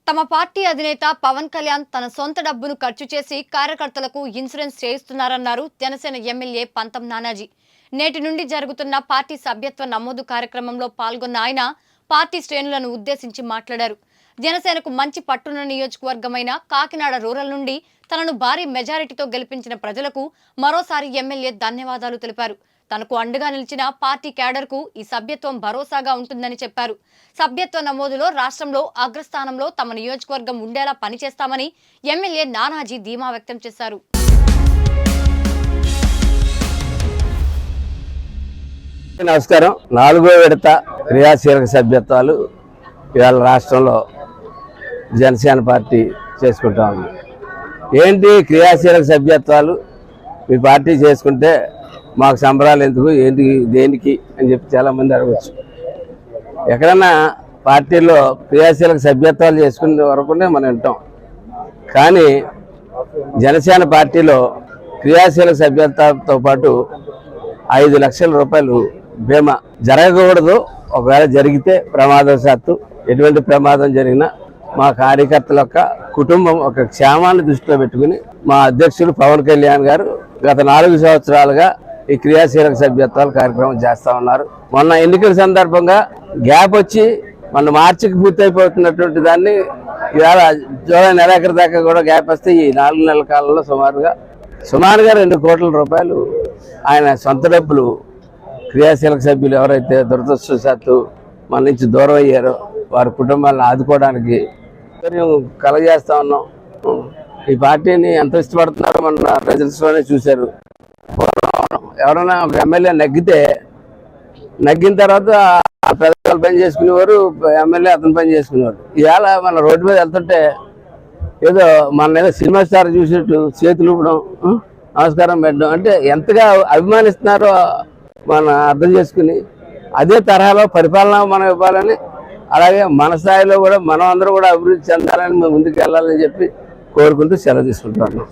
తమ పార్టీ అధినేత పవన్ కళ్యాణ్ తన సొంత డబ్బును ఖర్చు చేసి కార్యకర్తలకు ఇన్సూరెన్స్ చేయిస్తున్నారన్నారు జనసేన ఎమ్మెల్యే పంతం నానాజీ. నేటి నుండి జరుగుతున్న పార్టీ సభ్యత్వ నమోదు కార్యక్రమంలో పాల్గొన్న ఆయన పార్టీ శ్రేణులను ఉద్దేశించి మాట్లాడారు. జనసేనకు మంచి పట్టున్న నియోజకవర్గమైన కాకినాడ రూరల్ నుండి తనను భారీ మెజారిటీతో గెలిపించిన ప్రజలకు మరోసారి ఎమ్మెల్యే ధన్యవాదాలు తెలిపారు. తనకు అండగా నిలిచిన పార్టీ క్యాడర్కు ఈ సభ్యత్వం భరోసాగా ఉంటుందని చెప్పారు. సభ్యత్వ నమోదులో రాష్ట్రంలో అగ్రస్థానంలో తమ నియోజకవర్గం ఉండేలా పనిచేస్తామని ఎమ్మెల్యే నానాజీ ధీమా వ్యక్తం చేశారు. నమస్కారం. 4వ విడత క్రియాశీలక సభ్యత్వాలు ఇవాళ రాష్ట్రంలో జనసేన పార్టీ చేసుకుంటా ఉంది. ఏంటి క్రియాశీలక సభ్యత్వాలు? మీ పార్టీ చేసుకుంటే మాకు సంబరాలు ఎందుకు, ఏంటి, దేనికి అని చెప్పి చాలామంది అడగచ్చు. ఎక్కడన్నా పార్టీలో క్రియాశీలక సభ్యత్వాలు చేసుకునే వరకునే మనం వింటాం. కానీ జనసేన పార్టీలో క్రియాశీలక సభ్యత్వంతో పాటు 5 లక్షల రూపాయలు బీమా జరగకూడదు. ఒకవేళ జరిగితే ప్రమాదవశాత్తు ఎటువంటి ప్రమాదం జరిగినా మా కార్యకర్తల యొక్క కుటుంబం ఒక క్షేమాన్ని దృష్టిలో పెట్టుకుని మా అధ్యక్షులు పవన్ కళ్యాణ్ గారు గత 4 సంవత్సరాలుగా ఈ క్రియాశీలక సభ్యత్వాల కార్యక్రమం చేస్తా ఉన్నారు. మొన్న ఎన్నికల సందర్భంగా గ్యాప్ వచ్చి మొన్న మార్చికి పూర్తయిపోతున్నటువంటి దాన్ని ఇవాళ జూలై నెలాఖరు దాకా కూడా గ్యాప్ వస్తే ఈ 4 నెలల కాలంలో సుమారుగా 2 కోట్ల రూపాయలు ఆయన సొంత డబ్బులు క్రియాశీలక సభ్యులు ఎవరైతే దురదృష్టవశాత్తు మన నుంచి దూరం అయ్యారో వారి కుటుంబాలను ఆదుకోవడానికి కలగజేస్తా ఉన్నాం. ఈ పార్టీని ఎంత ఇష్టపడుతున్నారో మన రిజల్ట్స్లోనే చూశారు. ఎవరైనా ఒక ఎమ్మెల్యే నగ్గిన తర్వాత ప్రజలు పని చేసుకునేవారు, ఎమ్మెల్యే అతను పని చేసుకునేవారు. ఇవాళ మన రోడ్డు మీద వెళ్తుంటే ఏదో మన సినిమా స్టార్ చూసినట్టు చేతులు ఊపడం, నమస్కారం పెట్టడం అంటే ఎంతగా అభిమానిస్తున్నారో మనం అర్థం చేసుకుని అదే తరహాలో పరిపాలన మనం ఇవ్వాలని, అలాగే మన స్థాయిలో కూడా మనం అందరూ కూడా అభివృద్ధి చెందాలని ముందుకు వెళ్ళాలని చెప్పి కోరుకుంటూ సెలవు తీసుకుంటాను.